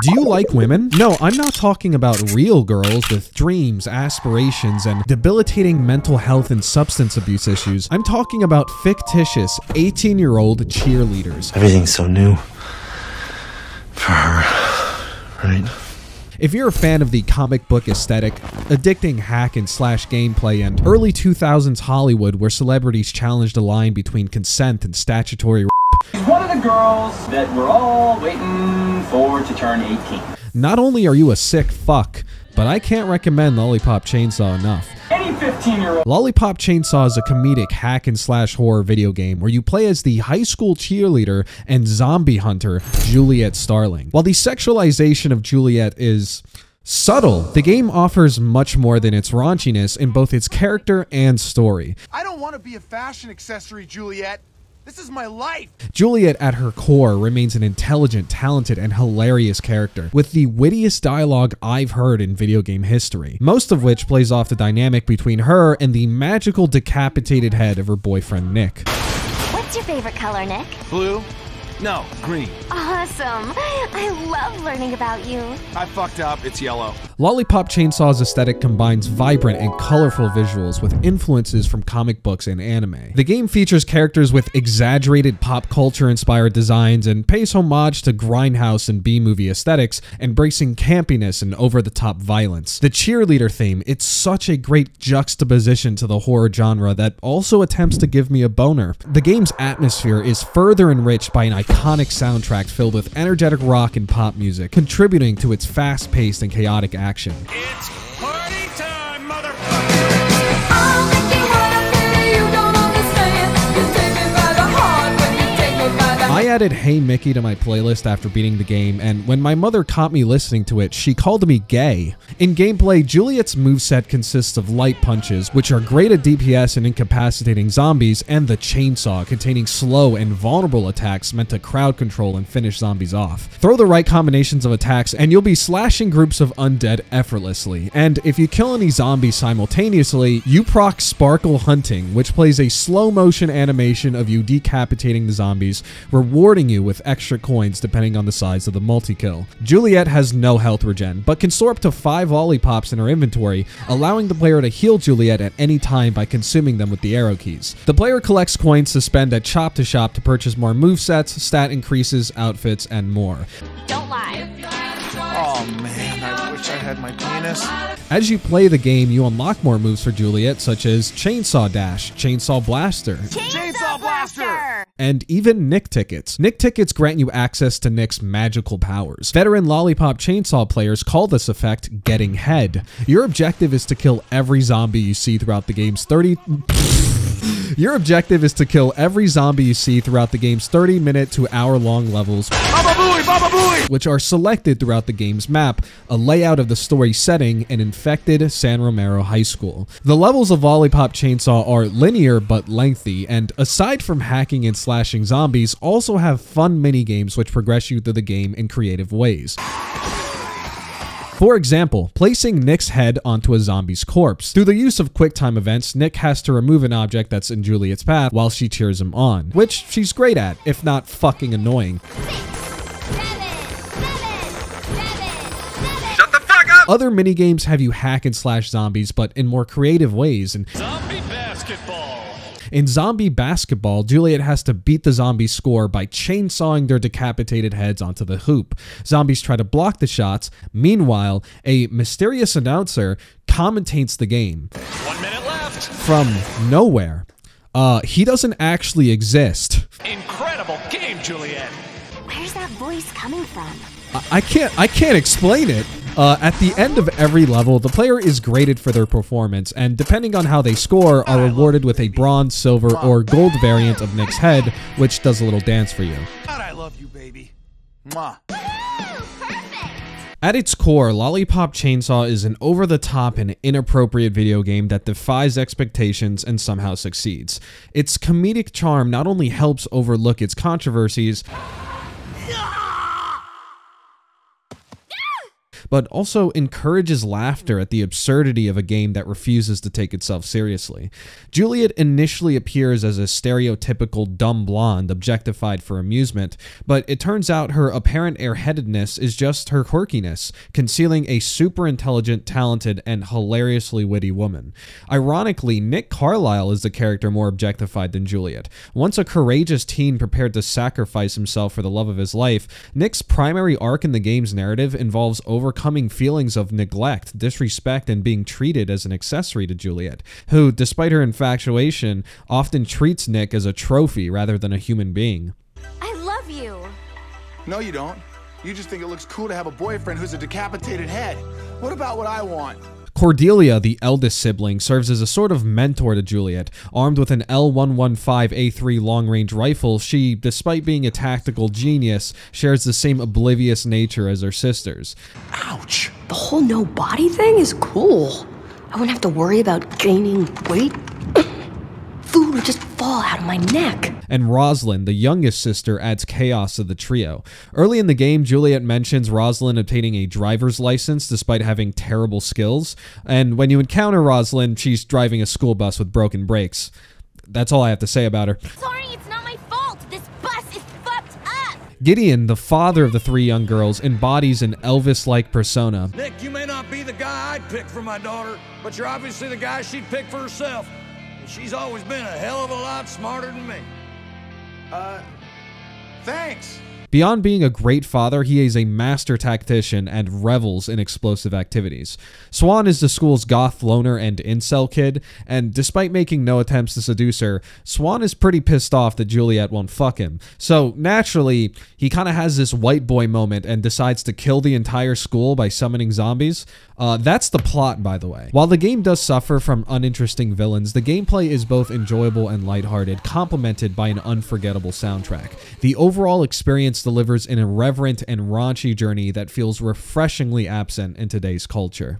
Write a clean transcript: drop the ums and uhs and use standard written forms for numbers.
Do you like women? No, I'm not talking about real girls with dreams, aspirations, and debilitating mental health and substance abuse issues. I'm talking about fictitious 18-year-old cheerleaders. Everything's so new for her, right? If you're a fan of the comic book aesthetic, addicting hack and slash gameplay, and early 2000s Hollywood where celebrities challenged a line between consent and statutory She's one of the girls that we're all waiting for to turn 18. not only are you a sick fuck, but I can't recommend Lollipop Chainsaw enough. Any 15-year-old. Lollipop Chainsaw is a comedic hack and slash horror video game where you play as the high school cheerleader and zombie hunter Juliet Starling. While the sexualization of Juliet is subtle, the game offers much more than its raunchiness in both its character and story. I don't want to be a fashion accessory, Juliet. This is my life. Juliet at her core remains an intelligent, talented, and hilarious character with the wittiest dialogue I've heard in video game history, most of which plays off the dynamic between her and the magical decapitated head of her boyfriend Nick. What's your favorite color, Nick? Blue? No, green. Awesome. I love learning about you. I fucked up. It's yellow. Lollipop Chainsaw's aesthetic combines vibrant and colorful visuals with influences from comic books and anime. The game features characters with exaggerated pop culture inspired designs and pays homage to grindhouse and B-movie aesthetics, embracing campiness and over-the-top violence. The cheerleader theme, it's such a great juxtaposition to the horror genre that also attempts to give me a boner. The game's atmosphere is further enriched by an iconic soundtrack filled with energetic rock and pop music, contributing to its fast-paced and chaotic action. It's party time, motherfucker! I'll make you happy, you don't understand. You take me by the heart when you take me by the I added Hey Mickey to my playlist after beating the game, and when my mother caught me listening to it, she called me gay. In gameplay, Juliet's moveset consists of light punches, which are great at DPS and incapacitating zombies, and the chainsaw, containing slow and vulnerable attacks meant to crowd control and finish zombies off. Throw the right combinations of attacks, and you'll be slashing groups of undead effortlessly. And if you kill any zombies simultaneously, you proc Sparkle Hunting, which plays a slow-motion animation of you decapitating the zombies, rewarding you with extra coins depending on the size of the multi-kill. Juliet has no health regen, but can store up to 5 lollipops in her inventory, allowing the player to heal Juliet at any time by consuming them with the arrow keys. The player collects coins to spend at Shop to Shop to purchase more movesets, stat increases, outfits, and more. Don't lie. Oh man, I wish I had my penis. As you play the game, you unlock more moves for Juliet, such as Chainsaw Dash, Chainsaw Blaster, Chainsaw Blaster! and even Nick Tickets. Nick Tickets grant you access to Nick's magical powers. Veteran Lollipop Chainsaw players call this effect Getting Head. Your objective is to kill every zombie you see throughout the game's 30... Your objective is to kill every zombie you see throughout the game's 30-minute to hour-long levels, Baba Booey, Baba Booey! which are selected throughout the game's map, a layout of the story setting, and infected San Romero High School. The levels of Lollipop Chainsaw are linear but lengthy, and aside from hacking and slashing zombies, also have fun mini-games which progress you through the game in creative ways. For example, placing Nick's head onto a zombie's corpse. Through the use of QuickTime events, Nick has to remove an object that's in Juliet's path while she cheers him on, which she's great at, if not fucking annoying. Shut the fuck up! Other minigames have you hack and slash zombies, but in more creative ways, and Zombie basketball! in Zombie Basketball, Juliet has to beat the zombie score by chainsawing their decapitated heads onto the hoop. Zombies try to block the shots. Meanwhile, a mysterious announcer commentates the game. 1 minute left! From nowhere. He doesn't actually exist. Incredible game, Juliet! Where's that voice coming from? I can't explain it. At the end of every level, the player is graded for their performance, and depending on how they score, are rewarded with a bronze, silver, or gold variant of Nick's head, which does a little dance for you. God, I love you, baby. Mwah. At its core, Lollipop Chainsaw is an over-the-top and inappropriate video game that defies expectations and somehow succeeds. Its comedic charm not only helps overlook its controversies, but also encourages laughter at the absurdity of a game that refuses to take itself seriously. Juliet initially appears as a stereotypical dumb blonde objectified for amusement, but it turns out her apparent airheadedness is just her quirkiness, concealing a super intelligent, talented, and hilariously witty woman. Ironically, Nick Carlisle is the character more objectified than Juliet. Once a courageous teen prepared to sacrifice himself for the love of his life, Nick's primary arc in the game's narrative involves overcoming feelings of neglect, disrespect, and being treated as an accessory to Juliet, who, despite her infatuation, often treats Nick as a trophy rather than a human being. I love you. No, you don't. You just think it looks cool to have a boyfriend who's a decapitated head. What about what I want? Cordelia, the eldest sibling, serves as a sort of mentor to Juliet. Armed with an L115A3 long-range rifle, she, despite being a tactical genius, shares the same oblivious nature as her sisters. Ouch. The whole no body thing is cool. I wouldn't have to worry about gaining weight. Food would just fall out of my neck. And Rosalind, the youngest sister, adds chaos to the trio. Early in the game, Juliet mentions Rosalind obtaining a driver's license despite having terrible skills, and when you encounter Rosalind, she's driving a school bus with broken brakes. That's all I have to say about her. Sorry, it's not my fault. This bus is fucked up. Gideon, the father of the three young girls, embodies an Elvis-like persona. Nick, you may not be the guy I'd pick for my daughter, but you're obviously the guy she'd pick for herself. And she's always been a hell of a lot smarter than me. Thanks. Beyond being a great father, he is a master tactician and revels in explosive activities. Swan is the school's goth loner and incel kid, and despite making no attempts to seduce her, Swan is pretty pissed off that Juliet won't fuck him. So naturally, he kind of has this white boy moment and decides to kill the entire school by summoning zombies. That's the plot, by the way. While the game does suffer from uninteresting villains, the gameplay is both enjoyable and lighthearted, complemented by an unforgettable soundtrack. The overall experience delivers an irreverent and raunchy journey that feels refreshingly absent in today's culture.